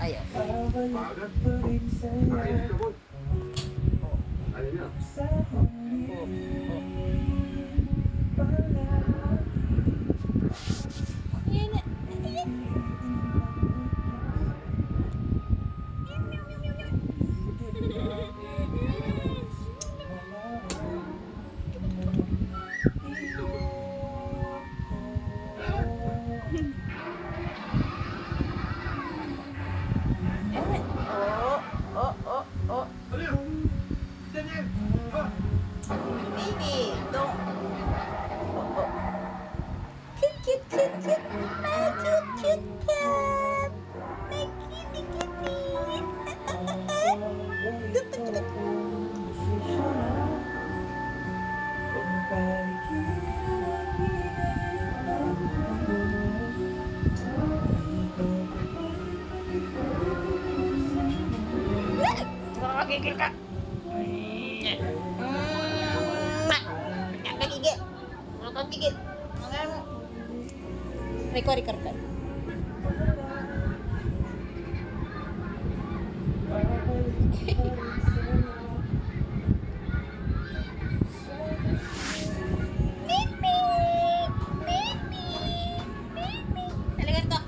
Ayaw. Ayaw. Bagat. Ayos ka, boy. Ayaw niya. Ayan na. Ayan. Oh, oh, oh. Ano yun? Daniel! Ah! Baby, don't. Oh, oh. Cute, cute, cute, cute. My cute, cute cat. My kitty, kitty. Nakakagigil ka. Nakakagigil. Nakakagigil. Record. Mimi! Halika to.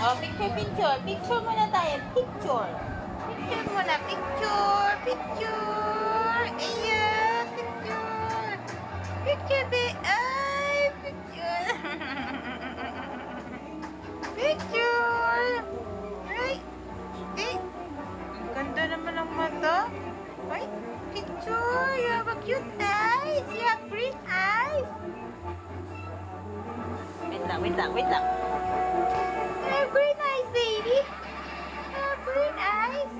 Oh, picture. Picture muna tayo. Picture muna. Picture. Ayan, picture. Picture, ay, picture. Picture. Ay, ang ganda naman ng mata. Ay, picture. You have a cute eyes. You have green eyes. Wait lang. You have green eyes, baby. You have green eyes.